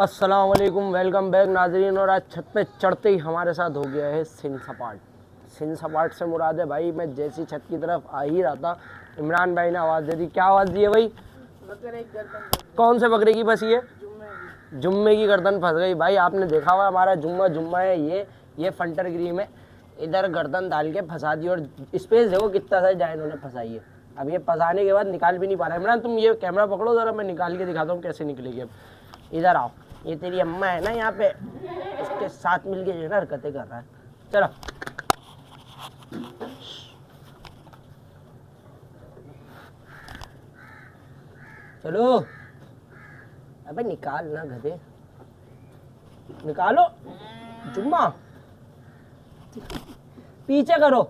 अस्सलाम वालेकुम, welcome back नाजरीन। और आज छत पे चढ़ते ही हमारे साथ हो गया है सिन सपाट। सिन सपाट से मुराद है भाई, मैं जैसी छत की तरफ आ ही रहा था, इमरान भाई ने आवाज़ दे दी। क्या आवाज़ दी है भाई? कौन से बकरे की फंसी है? जुम्मे की गर्दन फंस गई भाई। आपने देखा हुआ हमारा जुम्मा है, ये फंटर क्रीम है, इधर गर्दन डाल के फंसा दी। और स्पेस देखो कितना सा जाए इन्होंने फंसाई है। अब ये फंसाने के बाद निकाल भी नहीं पा रहा है। इमरान तुम ये कैमरा पकड़ो ज़रा, मैं निकाल के दिखाता हूँ कैसे निकलेगी। अब इधर आओ, ये तेरी अम्मा है ना यहाँ पे, इसके साथ मिलके जो है ना हरकतें कर रहा है। चलो चलो, अबे निकाल ना गधे, निकालो। जुम्मा पीछे करो,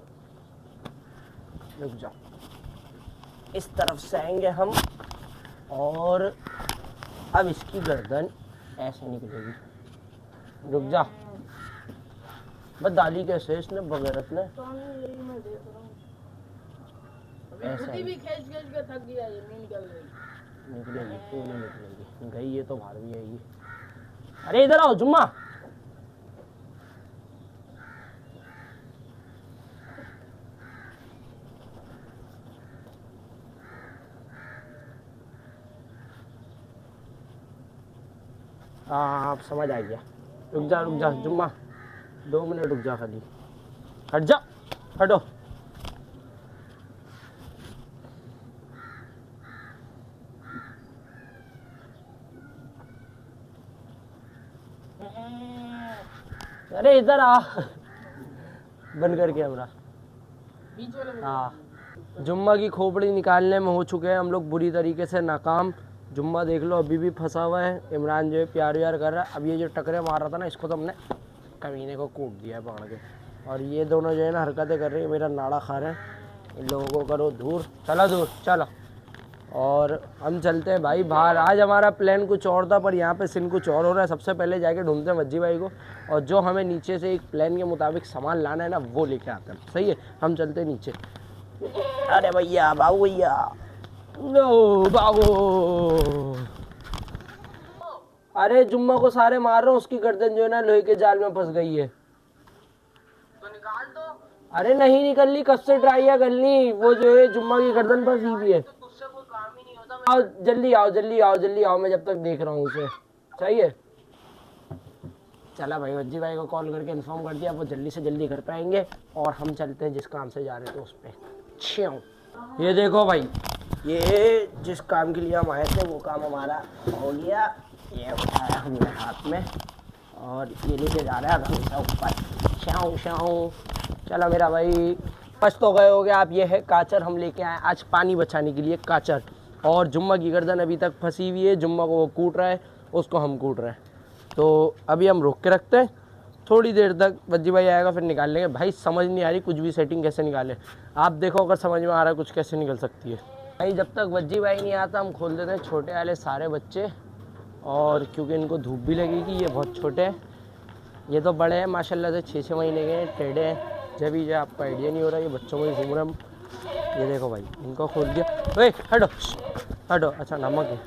रुक जाओ। इस तरफ से आएंगे हम, और अब इसकी गर्दन ऐसे निकलेगी। रुक जा, बस डाली कैसे इसने बगैरत ने ऐसे भी खींच के थक गया, ये नहीं निकलेगी। क्यों नहीं निकलेगी? गई ये तो बाहर भी आएगी। अरे इधर आओ जुम्मा। हाँ, आप समझ आ गया। रुक जा जुम्मा, 2 मिनट रुक जा, खाली हट जा, हटो। अरे इधर आ, बंद कर कैमरा। हाँ, जुम्मा की खोपड़ी निकालने में हो चुके हैं हम लोग बुरी तरीके से नाकाम। जुम्मा देख लो अभी भी फंसा हुआ है। इमरान जो है प्यार व्यार कर रहा है। अब ये जो टकरे मार रहा था ना, इसको तो हमने कमीने को कूट दिया है पकड़ के। और ये दोनों जो है ना हरकतें कर रही है, मेरा नाड़ा खा रहे हैं। इन लोगों को करो दूर, चलो दूर चलो। और हम चलते हैं भाई बाहर। आज हमारा प्लान कुछ और था, पर यहाँ पे सीन कुछ और हो रहा है। सबसे पहले जाके ढूंढते हैं वज्जी भाई को, और जो हमें नीचे से एक प्लान के मुताबिक सामान लाना है ना, वो लेके आते हैं। सही है, हम चलते हैं नीचे। अरे भैया, बाबू भैया, नो बाबू। अरे जुम्मा को सारे मार रहे हो, उसकी गर्दन जो है ना लोहे के जाल में फंस गई है। तो निकाल दो। अरे नहीं निकल ली, कब से ट्राई है करनी, वो जो है जुम्मा की गर्दन फंसी हुई है। आओ जल्दी आओ, जल्दी आओ, मैं जब तक देख रहा हूँ उसे। चाहिए चला भाई, वज्जी भाई को कॉल करके इन्फॉर्म कर दिया, वो जल्दी से जल्दी घर पे आएंगे। और हम चलते हैं जिस काम से जा रहे थे उस पर। ये देखो भाई, ये जिस काम के लिए हम आए थे वो काम हमारा हो गया। ये उठाया हमने हाथ में, और ये लेके जा रहा है ऊपर। शाऊ चलो मेरा भाई, बस तो गए हो गया आप। ये है काचर, हम लेके आए आज पानी बचाने के लिए काचर। और जुम्मा की गर्दन अभी तक फंसी हुई है, जुम्मा को वो कूट रहा है, उसको हम कूट रहे हैं। तो अभी हम रोक के रखते हैं, थोड़ी देर तक वज्जी भाई आएगा फिर निकाल लेंगे। भाई समझ नहीं आ रही कुछ भी, सेटिंग कैसे निकाले। आप देखो अगर समझ में आ रहा है कुछ कैसे निकल सकती है। भाई जब तक वज्जी भाई नहीं आता हम खोल देते हैं छोटे वाले सारे बच्चे। और क्योंकि इनको धूप भी लगेगी, ये बहुत छोटे हैं, ये तो बड़े हैं माशाल्लाह से, 6-6 महीने के टेढ़े हैं। जब ही आपको आइडिया नहीं हो रहा, ये बच्चों में घूम रहे हम। ये देखो भाई, इनको खोल दिया। ओए हटो हटो, अच्छा नमक है,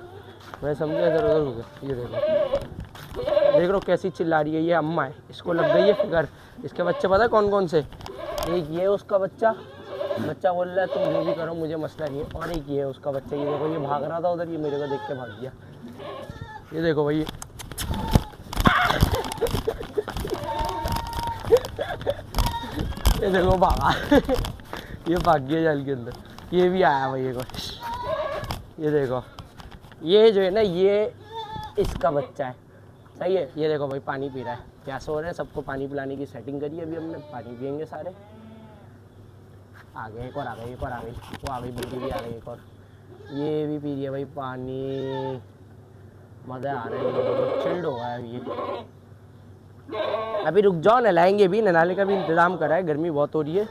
मैं समझा इधर उधर हो गया। ये देखो देख लो कैसी चिल्ला रही है, ये अम्मा है, इसको लग गई है फिकर। इसके बच्चे पता है कौन कौन से? एक ये उसका बच्चा बोल रहा है तुम जो भी करो मुझे मसला नहीं है। और एक ये उसका बच्चा, ये देखो ये भाग रहा था उधर, ये मेरे को देख के भाग गया। ये देखो भाई, ये देखो भागा ये भाग गया जाल के अंदर। ये भी आया भाई, ये देखो, ये जो है ना ये इसका बच्चा है। सही है, ये देखो भाई पानी पी रहा है, प्यासे हो रहे हैं। सबको पानी पिलाने की सेटिंग करी अभी हमने, पानी पियेंगे सारे। आ गए एक और, आ गई एक और, आ गई वो, आ गई बल्कि भी आ गई एक और। ये भी पी रही है भाई पानी, मज़ा आ रहा है, चिल्ड हो गया है ये। अभी रुक जाओ, नहलाएंगे भी, नहलाने का भी इंतज़ाम करा है, गर्मी बहुत हो रही है।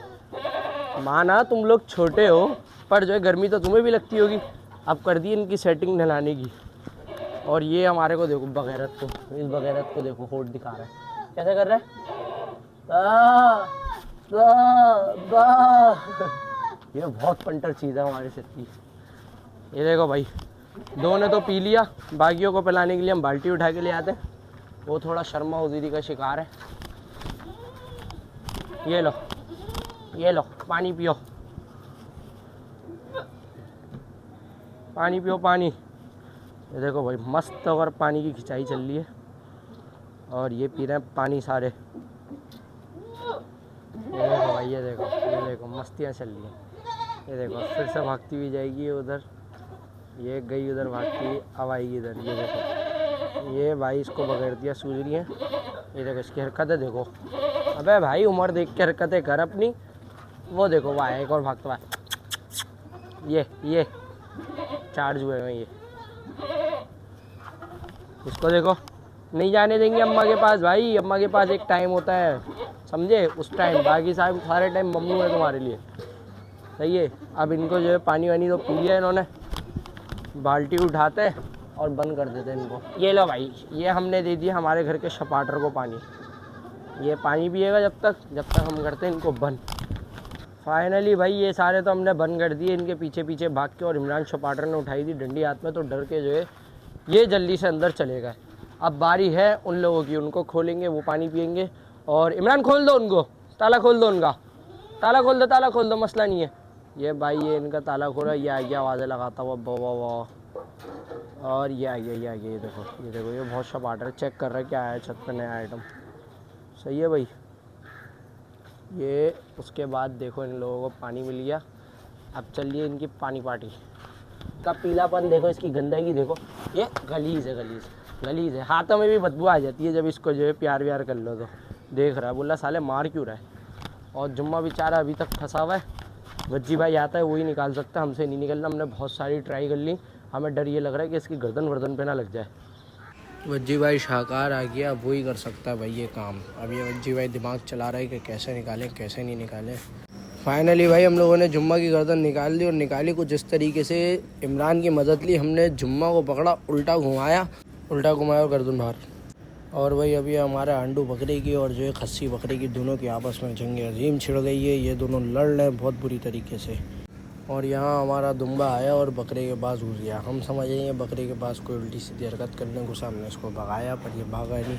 माना तुम लोग छोटे हो, पर जो है गर्मी तो तुम्हें भी लगती होगी। अब कर दी इनकी सेटिंग नहलाने की। और ये हमारे को देखो बगैरत को, इस बगैरत को देखो होठ दिखा रहा है, कैसे कर रहा है। ये बहुत पंटर चीज़ है हमारे से की। ये देखो भाई, दो ने तो पी लिया, बाकियों को पिलाने के लिए हम बाल्टी उठा के ले आते हैं। वो थोड़ा शर्मा हुजूरी का शिकार है। ये लो, ये लो, पानी पियो, पानी पियो, पानी। ये देखो भाई, मस्त और पानी की खिंचाई चल रही है और ये पी रहे हैं पानी सारे। ये देखो भाई, ये देखो मस्तियाँ चल रही हैं। ये देखो फिर से भागती हुई जाएगी उधर, ये गई उधर भागती, अब आएगी इधर। ये देखो, ये भाई इसको बगैर दिया सूझ रही है। ये देखो इसकी हरकतें देखो। अबे भाई उम्र देख के हरकतें कर अपनी। वो देखो वहाँ एक और भागता हुआ, ये चार्ज हुए हैं ये। इसको देखो, नहीं जाने देंगे अम्मा के पास भाई। अम्मा के पास एक टाइम होता है, समझे, उस टाइम। बाकी सारे टाइम मम्मी है तुम्हारे लिए, सही है। अब इनको जो है पानी वानी तो पी लिया इन्होंने, बाल्टी उठाते हैं और बंद कर देते हैं इनको। ये लो भाई, ये हमने दे दिया हमारे घर के शपाटर को पानी। ये पानी पिएगा जब तक हम करते हैं इनको बंद। फाइनली भाई ये सारे तो हमने बंद कर दिए इनके पीछे पीछे भाग के, और इमरान शपाटर ने उठाई थी डंडी हाथ में, तो डर के जो है ये जल्दी से अंदर चले गए। अब बारी है उन लोगों की, उनको खोलेंगे, वो पानी पियेंगे। और इमरान खोल दो उनको, ताला खोल दो उनका, ताला खोल दो, मसला नहीं है। ये भाई ये इनका ताला खोला, ये आ गया आवाज़ें लगाता हुआ वाह। और ये आ गया, ये देखो ये बहुत शपाटर चेक कर रहा है क्या आया छत पर नया आइटम। सही है भाई। ये उसके बाद देखो इन लोगों को पानी मिल गया। अब चलिए इनकी पानी पार्टी का पीलापन देखो, इसकी गंदगी देखो, ये गलीज है। हाथों में भी बदबू आ जाती है जब इसको जो है प्यार व्यार कर लो तो। देख रहा है, बोला साले मार क्यों रहा है। और जुम्मा बेचारा अभी तक फंसा हुआ है। वज्जी भाई आता है, वही निकाल सकता है, हमसे नहीं निकलना। हमने बहुत सारी ट्राई कर ली, हमें डर ये लग रहा है कि इसकी गर्दन पे ना लग जाए। वज्जी भाई शाहकार आ गया, वो ही कर सकता है भाई ये काम। अब ये वज्जी भाई दिमाग चला रहा है कि कैसे निकालें कैसे नहीं निकालें। फाइनली भाई हम लोगों ने जुम्मा की गर्दन निकाल दी, और निकाली कुछ इस तरीके से। इमरान की मदद ली हमने, जुम्मा को पकड़ा, उल्टा घुमाया और गर्दन बाहर। और भाई अभी हमारे आंडू बकरे की और जो है खस्सी बकरे की, दोनों की आपस में जंग अजीम छिड़ गई है। ये दोनों लड़ रहे हैं बहुत बुरी तरीके से। और यहाँ हमारा दुम्बा आया और बकरे के पास घुस गया। हम समझ रहे हैं बकरे के पास कोई उल्टी सीधी हरकत करने घुसा, हमने इसको भगाया, पर ये भागा नहीं।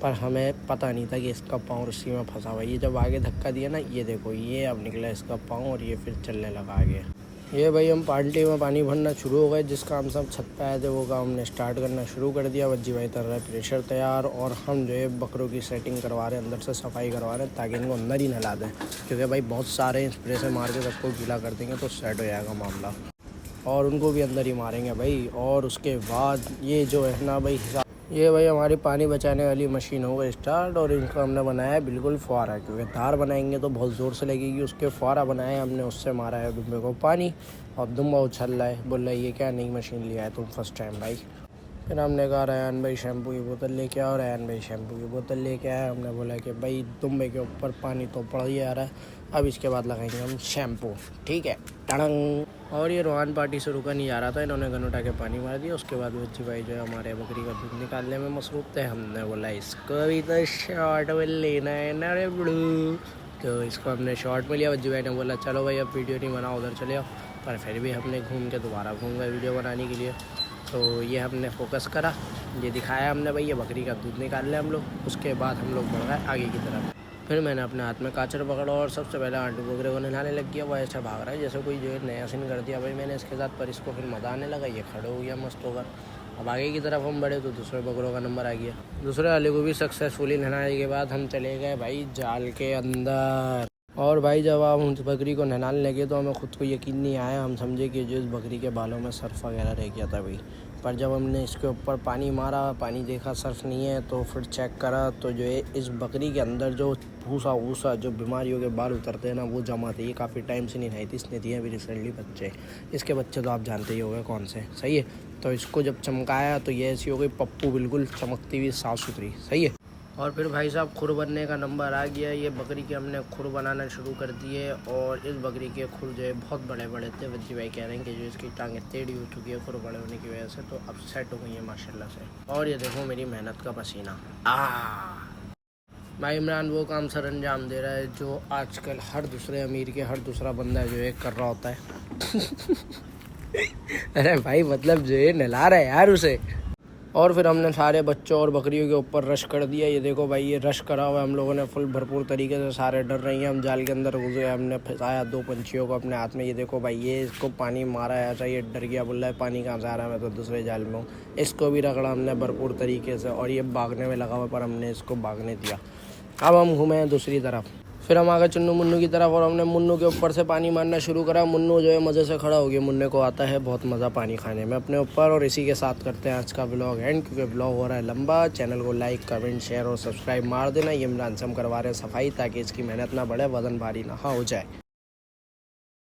पर हमें पता नहीं था कि इसका पाँव रस्सी में फंसा हुआ है। ये जब आगे धक्का दिया ना, ये देखो ये अब निकला इसका पाँव, और ये फिर चलने लगा आगे। ये भाई हम बाल्टी में पानी भरना शुरू हो गए। जिस काम से हम छत पे आए थे वो काम हमने स्टार्ट करना शुरू कर दिया। वज्जी भाई कर रहा है प्रेशर तैयार, और हम जो है बकरों की सेटिंग करवा रहे हैं, अंदर से सफाई करवा रहे हैं, ताकि इनको अंदर ही नहला दें। क्योंकि भाई बहुत सारे स्प्रे से मार के सबको गीला कर देंगे तो सेट हो जाएगा मामला, और उनको भी अंदर ही मारेंगे भाई। और उसके बाद ये जो है ना भाई, ये भाई हमारी पानी बचाने वाली मशीन हो गई स्टार्ट, और इनको हमने बनाया है बिल्कुल फुहारा। क्योंकि धार बनाएंगे तो बहुत ज़ोर से लगेगी, उसके फुहारा बनाया हमने, उससे मारा है दुम्बे को पानी। और दुम्बा उछल रहा है, बोल रहा है ये क्या नई मशीन लिया है तुम फर्स्ट टाइम भाई। फिर हमने कहा रैन भाई शैम्पू की बोतल लेके आओ, रैन भाई शैम्पू की बोतल लेके आए। हमने बोला कि भाई दुम्बे के ऊपर पानी तो पड़ ही आ रहा है, अब इसके बाद लगाएंगे हम शैम्पू, ठीक है, टड़ंग। और ये रोहान पार्टी से रुका नहीं जा रहा था, इन्होंने गन उठा के पानी मार दिया। उसके बाद वज्जी भाई जो है हमारे बकरी का दूध निकालने में मसरूफ़ थे। हमने बोला इसको भी तो शॉर्ट में लेना है ना रे बड़ू, तो इसको हमने शॉर्ट में लिया। वज्जी भाई ने बोला चलो भाई अब वीडियो नहीं बनाओ, उधर चले आओ। पर फिर भी हमने घूम के दोबारा घूम गए वीडियो बनाने के लिए। तो ये हमने फोकस करा, ये दिखाया हमने भाई ये बकरी का दूध निकाल लिया हम लोग। उसके बाद हम लोग बढ़ गए आगे की तरफ। फिर मैंने अपने हाथ में काचर पकड़ा और सबसे पहले आंटू बकरे को नहलाने लग गया। वो ऐसा भाग रहा है जैसे कोई जो है नया सीन कर दिया भाई मैंने इसके साथ। पर इसको फिर मज़ा आने लगा, ये खड़े हो गया मस्त होकर। अब आगे की तरफ हम बढ़े तो दूसरे बकरों का नंबर आ गया। दूसरे वाले को भी सक्सेसफुली नहलाने के बाद हम चले गए भाई जाल के अंदर। और भाई जब आप उस बकरी को नहलाने लगे तो हमें ख़ुद को यकीन नहीं आया। हम समझे कि जो इस बकरी के बालों में सर्फ वगैरह रह गया था भाई। पर जब हमने इसके ऊपर पानी मारा, पानी देखा सर्फ नहीं है, तो फिर चेक करा तो जो है इस बकरी के अंदर जो भूसा जो बीमारियों के बाल उतरते हैं ना, वो जमा थे। ये काफ़ी टाइम से नहीं नहाई थी, इसने दिए अभी रिसेंटली बच्चे। इसके बच्चे तो आप जानते ही हो गए कौन से, सही है। तो इसको जब चमकाया तो ये ऐसी हो गई पप्पू, बिल्कुल चमकती हुई साफ़ सुथरी, सही है। और फिर भाई साहब खुर बनने का नंबर आ गया। ये बकरी के हमने खुर बनाना शुरू कर दिए। और इस बकरी के खुर जो है बहुत बड़े बड़े थे। वज्जी भाई कह रहे हैं कि जो इसकी टांगें टेढ़ी हो चुकी है खुर बड़े होने की वजह से, तो अब सेट हो गई है माशाल्लाह से। और ये देखो मेरी मेहनत का पसीना। भाई इमरान वो काम सर अंजाम दे रहा है जो आजकल हर दूसरे अमीर के हर दूसरा बंदा जो है कर रहा होता है। अरे भाई मतलब जो है नहला रहा है यार उसे। और फिर हमने सारे बच्चों और बकरियों के ऊपर रश कर दिया। ये देखो भाई ये रश करा हुआ है हम लोगों ने फुल भरपूर तरीके से। सारे डर रही हैं, हम जाल के अंदर घुसे, हमने फंसाया 2 पंछियों को अपने हाथ में। ये देखो भाई ये इसको पानी मारा है ऐसा, ये डर गया, बोल रहा है पानी कहाँ से आ रहा है, मैं तो दूसरे जाल में हूँ। इसको भी रगड़ा हमने भरपूर तरीके से और ये भागने में लगा हुआ, पर हमने इसको भागने दिया। अब हम घूमे हैं दूसरी तरफ। फिर हम आ गए चुन्नू मुन्नू की तरफ और हमने मुन्नू के ऊपर से पानी मारना शुरू करा। मुन्नू जो है मज़े से खड़ा हो गया। मुन्ने को आता है बहुत मज़ा पानी खाने में अपने ऊपर। और इसी के साथ करते हैं आज का व्लॉग एंड, क्योंकि व्लॉग हो रहा है लंबा। चैनल को लाइक कमेंट शेयर और सब्सक्राइब मार देना। ये इमरान से हम करवा रहे हैं सफाई ताकि इसकी मेहनत ना बढ़े, वजन भारी ना हो जाए।